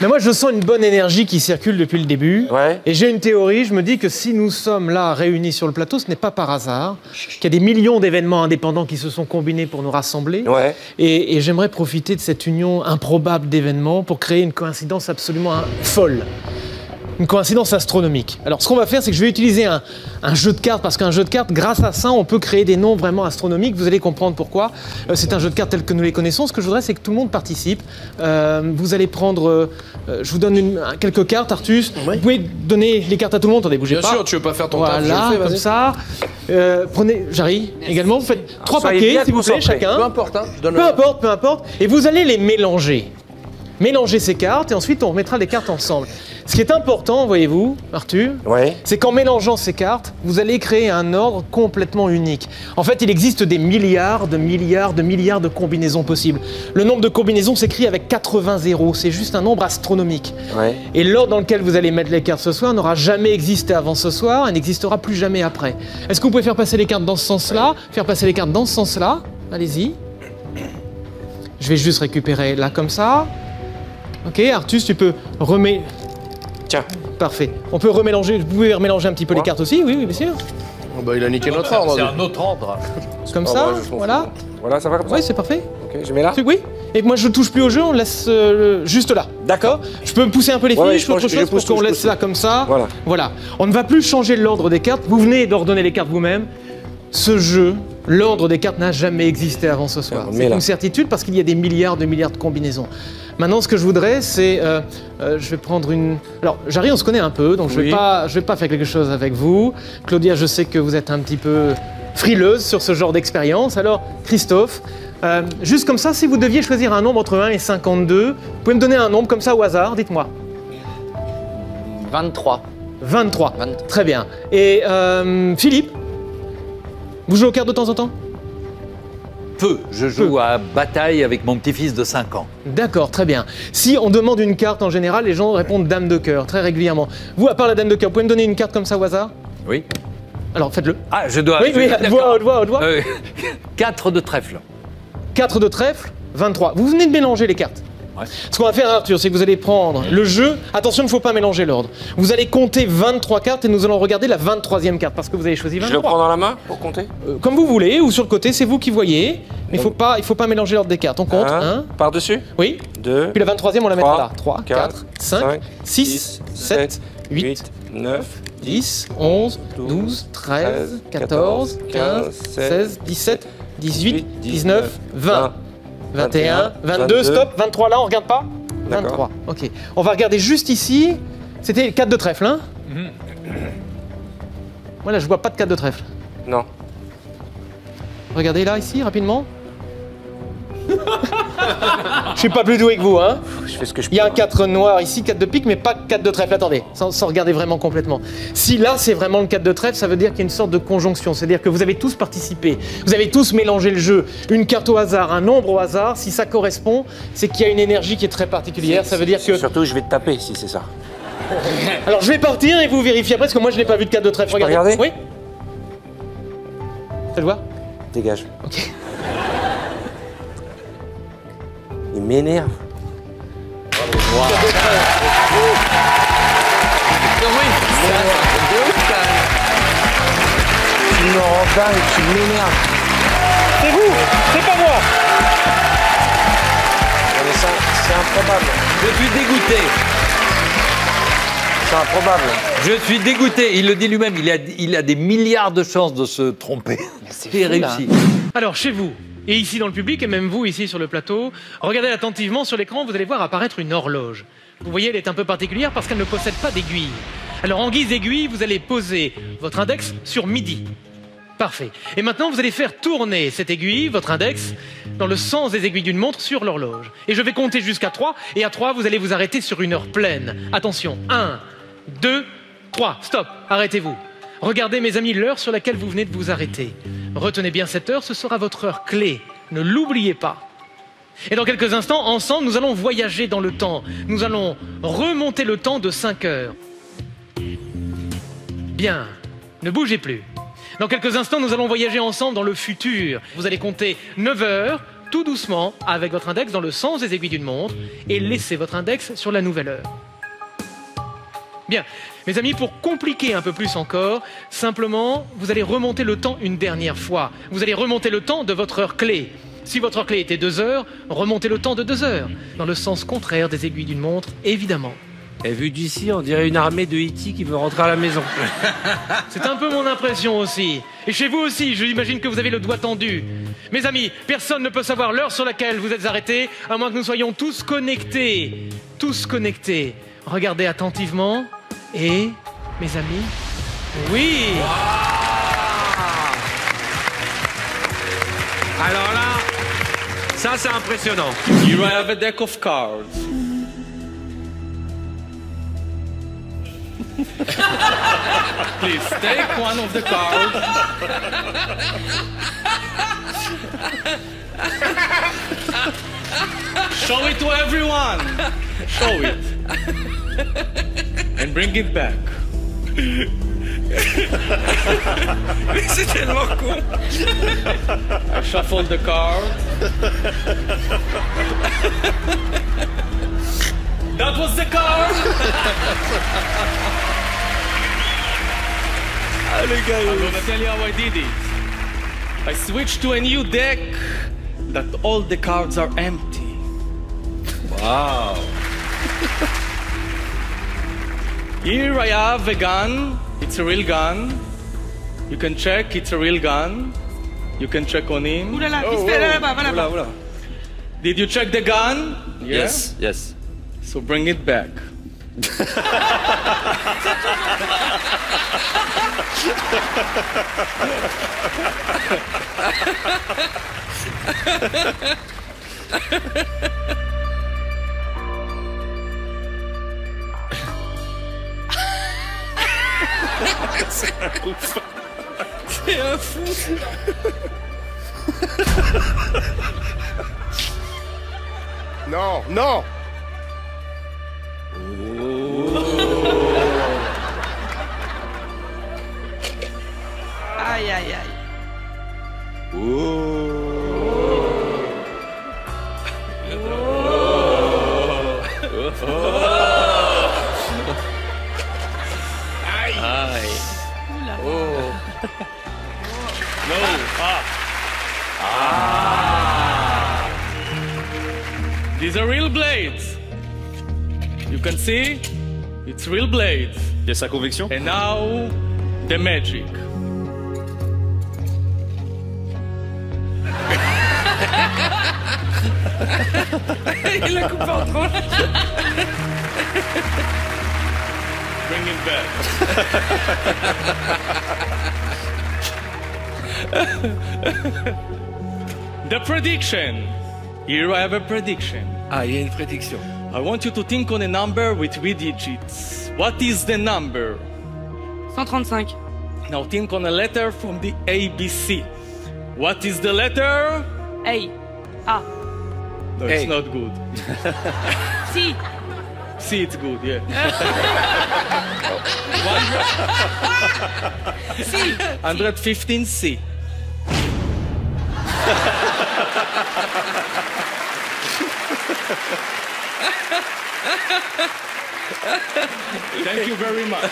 Mais moi, je sens une bonne énergie qui circule depuis le début. Ouais. Et j'ai une théorie, je me dis que si nous sommes là réunis sur le plateau, ce n'est pas par hasard. Qu'il y a des millions d'événements indépendants qui se sont combinés pour nous rassembler. Ouais. Et j'aimerais profiter de cette union improbable d'événements pour créer une coïncidence absolument folle. Une coïncidence astronomique. Alors, ce qu'on va faire, c'est que je vais utiliser un jeu de cartes, parce qu'un jeu de cartes, grâce à ça, on peut créer des nombres vraiment astronomiques. Vous allez comprendre pourquoi. C'est un jeu de cartes tel que nous les connaissons. Ce que je voudrais, c'est que tout le monde participe. Vous allez prendre... je vous donne quelques cartes, Artus. Oui. Vous pouvez donner les cartes à tout le monde. Attendez, bougez pas. Bien sûr, tu veux pas faire ton taf, je le Voilà, fais, comme vas-y. ça. Prenez, Jarry, également. Vous faites 3 soyez paquets, bien s'il vous plaît, concentrés. chacun. Peu importe, hein, je donne Peu importe, peu importe. Et vous allez les mélanger. Mélanger ces cartes et ensuite on remettra les cartes ensemble. Ce qui est important, voyez-vous, Arthur, Ouais. c'est qu'en mélangeant ces cartes, vous allez créer un ordre complètement unique. En fait, il existe des milliards de combinaisons possibles. Le nombre de combinaisons s'écrit avec 80 zéros. C'est juste un nombre astronomique. Ouais. Et l'ordre dans lequel vous allez mettre les cartes ce soir n'aura jamais existé avant ce soir et n'existera plus jamais après. Est-ce que vous pouvez faire passer les cartes dans ce sens-là? Faire passer les cartes dans ce sens-là? Allez-y. Je vais juste récupérer là comme ça. Ok, Artus, tu peux remettre... Tiens. Parfait. On peut remélanger, vous pouvez remélanger un petit peu les cartes aussi, oui, bien sûr. Oh bah, il a niqué notre ordre. C'est un autre ordre. Comme Oh, ça, ouais, je m'en voilà. fous. Voilà, ça va comme ça? Oui, c'est parfait. Ok, je mets là? Oui. Et moi, je touche plus au jeu, on laisse juste là. D'accord. Je peux pousser un peu les Ouais, fiches, je autre pense que chose, je pousse pour qu'on tout, je laisse pousse ça comme ça. Voilà. Voilà. On ne va plus changer l'ordre des cartes. Vous venez d'ordonner les cartes vous-même. Ce jeu, l'ordre des cartes n'a jamais existé avant ce soir. On C'est met là. une certitude parce qu'il y a des milliards de combinaisons. Maintenant, ce que je voudrais, c'est... je vais prendre une... Alors, Jarry, on se connaît un peu, donc je vais pas faire quelque chose avec vous. Claudia, je sais que vous êtes un petit peu frileuse sur ce genre d'expérience. Alors, Christophe, juste comme ça, si vous deviez choisir un nombre entre 1 et 52, vous pouvez me donner un nombre comme ça au hasard, dites-moi. 23. 23. Très bien. Et Philippe, vous jouez aux cartes de temps en temps? Peu. Je joue à bataille avec mon petit-fils de 5 ans. D'accord, très bien. Si on demande une carte en général, les gens répondent dame de cœur, très régulièrement. Vous, à part la dame de cœur, vous pouvez me donner une carte comme ça au hasard? Oui. Alors, faites-le. Ah, je dois... Oui, haute voix, haute voix. 4 de trèfle. 4 de trèfle, 23. Vous venez de mélanger les cartes. Ouais. Ce qu'on va faire, Arthur, c'est que vous allez prendre le jeu. Attention, il ne faut pas mélanger l'ordre. Vous allez compter 23 cartes et nous allons regarder la 23e carte parce que vous avez choisi 23. Je le prends dans la main pour compter? Comme vous voulez, ou sur le côté, c'est vous qui voyez. Mais il faut pas mélanger l'ordre des cartes. On compte. 1, Par-dessus? oui. 2. Puis la 23e, on la mettra là. 3, 3, 4, 5, 6, 7, 8, 9, 10, 11, 12, 13, 14, 15, 16, 17, 18, 19, 20. 21, 22, stop, 23 là, on regarde pas? 23, ok. On va regarder juste ici. C'était 4 de trèfle, hein? Voilà, je vois pas de 4 de trèfle. Non. Regardez là, ici, rapidement. Je suis pas plus doué que vous, hein? Je fais ce que je peux. Il y a un 4 noir ici, 4 de pique, mais pas 4 de trèfle. Attendez, sans regarder vraiment complètement. Si là, c'est vraiment le 4 de trèfle, ça veut dire qu'il y a une sorte de conjonction. C'est-à-dire que vous avez tous participé. Vous avez tous mélangé le jeu. Une carte au hasard, un nombre au hasard. Si ça correspond, c'est qu'il y a une énergie qui est très particulière. Ça veut dire que... Surtout, je vais te taper si c'est ça. Alors, je vais partir et vous vérifiez après, parce que moi, je n'ai pas vu de 4 de trèfle. peux regarder? Oui. Faites voir. Dégage. Ok. Il m'énerve. Tu me rends dingue, tu m'énerves. C'est vous, c'est pas moi. Non, mais ça, c'est improbable. Je suis dégoûté. C'est improbable. Je suis dégoûté. Il le dit lui-même. Il a des milliards de chances de se tromper. C'est réussi. Alors, chez vous, et ici dans le public, et même vous ici sur le plateau, regardez attentivement sur l'écran, vous allez voir apparaître une horloge. Vous voyez, elle est un peu particulière parce qu'elle ne possède pas d'aiguille. Alors, en guise d'aiguille, vous allez poser votre index sur midi. Parfait. Et maintenant, vous allez faire tourner cette aiguille, votre index, dans le sens des aiguilles d'une montre sur l'horloge. Et je vais compter jusqu'à 3, et à 3, vous allez vous arrêter sur une heure pleine. Attention, 1, 2, 3, stop, arrêtez-vous. Regardez, mes amis, l'heure sur laquelle vous venez de vous arrêter. Retenez bien cette heure, ce sera votre heure clé. Ne l'oubliez pas. Et dans quelques instants, ensemble, nous allons voyager dans le temps. Nous allons remonter le temps de 5 heures. Bien, ne bougez plus. Dans quelques instants, nous allons voyager ensemble dans le futur. Vous allez compter 9 heures, tout doucement avec votre index dans le sens des aiguilles d'une montre et laissez votre index sur la nouvelle heure. Bien, mes amis, pour compliquer un peu plus encore, simplement, vous allez remonter le temps une dernière fois. Vous allez remonter le temps de votre heure clé. Si votre heure clé était 2 heures, remontez le temps de 2 heures, dans le sens contraire des aiguilles d'une montre, évidemment. Et vu d'ici, on dirait une armée de E.T. qui veut rentrer à la maison. C'est un peu mon impression aussi. Et chez vous aussi, je imagine que vous avez le doigt tendu. Mes amis, personne ne peut savoir l'heure sur laquelle vous êtes arrêtés, à moins que nous soyons tous connectés. Tous connectés. Regardez attentivement. Et, mes amis, oui! Alors là, ça c'est impressionnant. Here I have a deck of cards. Please take one of the cards. Show it to everyone. Show it. And bring it back. C'est tellement con. I shuffle the card. That was the card. I'm gonna tell you how I did it. I switched to a new deck that all the cards are empty. Wow. Here I have a gun. It's a real gun. You can check, it's a real gun. You can check on him. Ouh là là, pistolet là-bas, va là-bas. Oula. Did you check the gun? Yeah? Yes, yes. So bring it back. C'est un fou. Non, non. Aïe, aïe, aïe. These are real blades. You can see, it's real blades. Il y a sa conviction. And now, the magic. Il l'a coupé en trop. Bring it back. The prediction. Here I have a prediction. Ah, il y a une prédiction. I want you to think on a number with 3 digits. What is the number? 135. Now think on a letter from the ABC. What is the letter? Hey. Ah. No, it's Hey. not good. Si. C, it's good, yeah. Si. 115C. Thank you very much.